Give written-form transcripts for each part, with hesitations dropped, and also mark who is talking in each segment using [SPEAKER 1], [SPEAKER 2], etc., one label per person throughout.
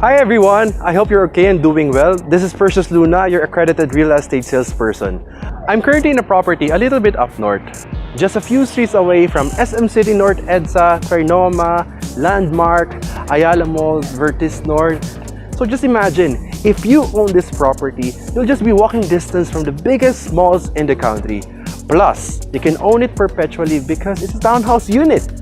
[SPEAKER 1] Hi everyone! I hope you're okay and doing well. This is Perseus Luna, your accredited real estate salesperson. I'm currently in a property a little bit up north, just a few streets away from SM North EDSA, Trinoma, Landmark, Ayala Mall, Vertis North. So just imagine, if you own this property, you'll just be walking distance from the biggest malls in the country. Plus, you can own it perpetually because it's a townhouse unit.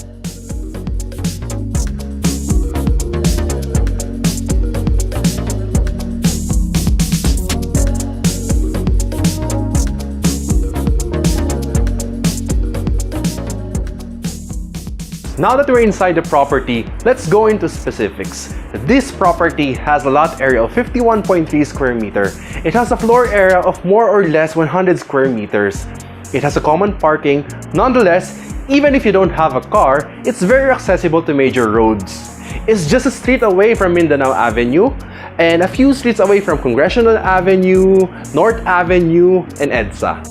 [SPEAKER 1] Now that we're inside the property, let's go into specifics. This property has a lot area of 51.3 square meter. It has a floor area of more or less 100 square meters. It has a common parking. Nonetheless, even if you don't have a car, it's very accessible to major roads. It's just a street away from Mindanao Avenue and a few streets away from Congressional Avenue, North Avenue, and EDSA.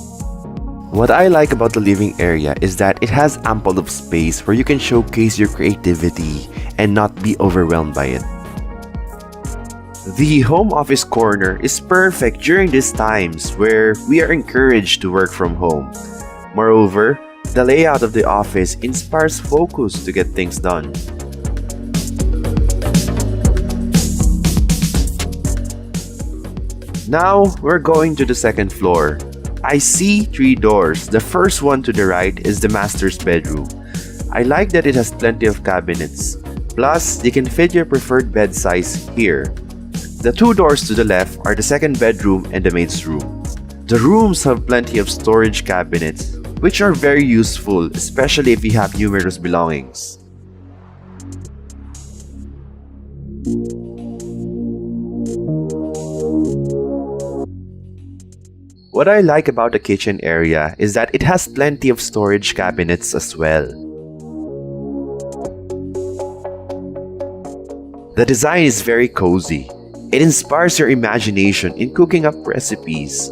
[SPEAKER 2] What I like about the living area is that it has ample of space where you can showcase your creativity and not be overwhelmed by it. The home office corner is perfect during these times where we are encouraged to work from home. Moreover, the layout of the office inspires focus to get things done. Now, we're going to the second floor. I see 3 doors. The first one to the right is the master's bedroom. I like that it has plenty of cabinets. Plus, you can fit your preferred bed size here. The 2 doors to the left are the second bedroom and the maid's room. The rooms have plenty of storage cabinets, which are very useful, especially if you have numerous belongings. What I like about the kitchen area is that it has plenty of storage cabinets as well. The design is very cozy. It inspires your imagination in cooking up recipes.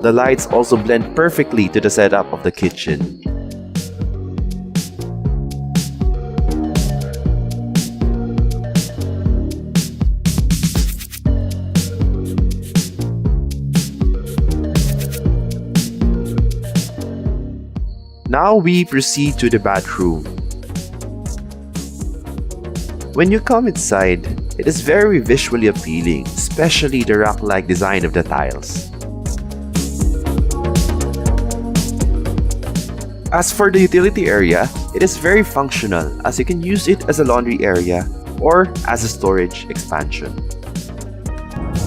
[SPEAKER 2] The lights also blend perfectly to the setup of the kitchen. Now we proceed to the bathroom. When you come inside, it is very visually appealing, especially the rock-like design of the tiles. As for the utility area, it is very functional as you can use it as a laundry area or as a storage expansion.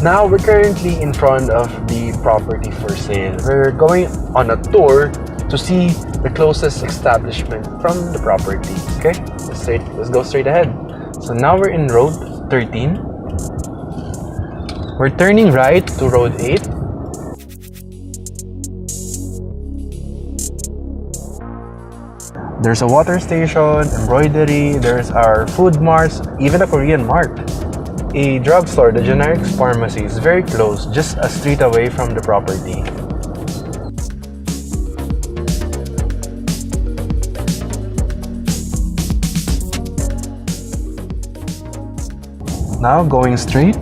[SPEAKER 1] Now we're currently in front of the property for sale. We're going on a tour to see the closest establishment from the property. Okay, let's go straight ahead. So now we're in road 13. We're turning right to road 8. There's a water station, embroidery, there's our food marts, even a Korean mart. A drugstore, the generics pharmacy, is very close, just a street away from the property. Now going straight,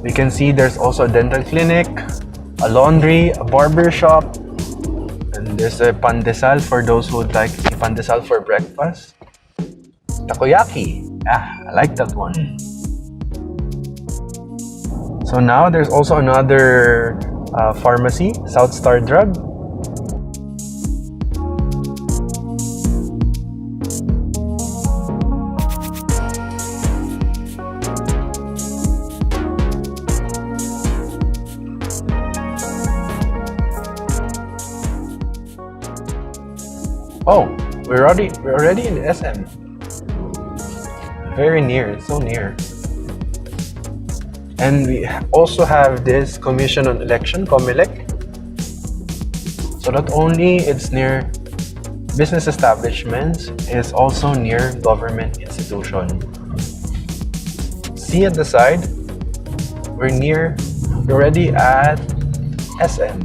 [SPEAKER 1] we can see there's also a dental clinic, a laundry, a barber shop, and there's a pandesal for those who would like a pandesal for breakfast. Takoyaki, I like that one. So now there's also another pharmacy, South Star Drug. Oh, we're already in SM. Very near, it's so near. And we also have this Commission on Election, COMELEC. So not only it's near business establishments, it's also near government institution. See at the side, we're already at SM.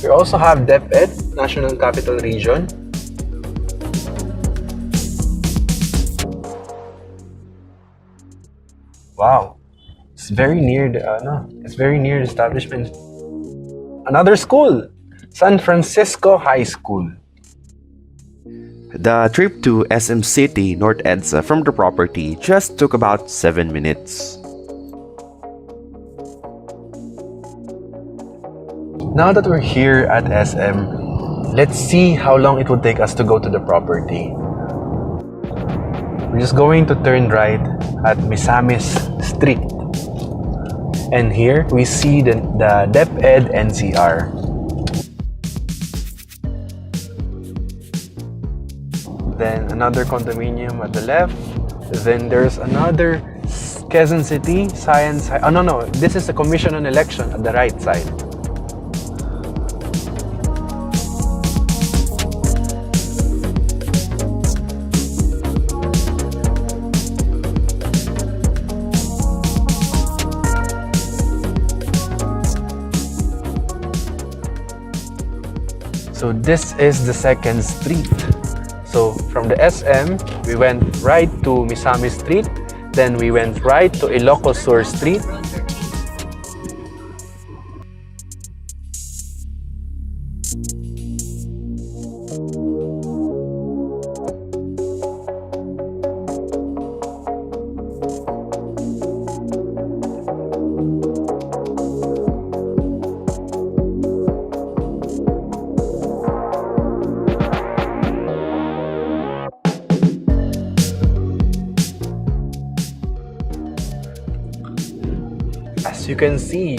[SPEAKER 1] We also have DepEd, National Capital Region. Wow, it's very near the establishment. Another school, San Francisco High School.
[SPEAKER 2] The trip to SM City North EDSA from the property just took about 7 minutes.
[SPEAKER 1] Now that we're here at SM, let's see how long it would take us to go to the property. We're just going to turn right at Misamis Street. And here we see the DepEd NCR. Then another condominium at the left. Then there's another Quezon City Science. Oh no, this is the Commission on Election at the right side. So this is the second street. So from the SM, we went right to Misami Street, then we went right to Ilocos Sur Street. As you can see,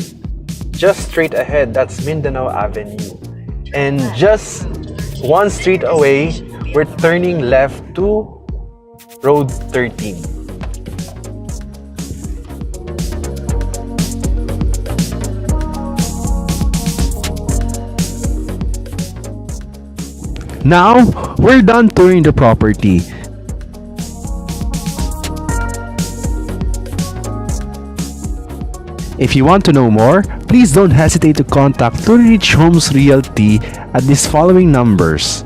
[SPEAKER 1] just straight ahead, that's Mindanao Avenue. And just one street away, we're turning left to Road 13. Now, we're done touring the property. If you want to know more, please don't hesitate to contact Rich Homes Realty at these following numbers.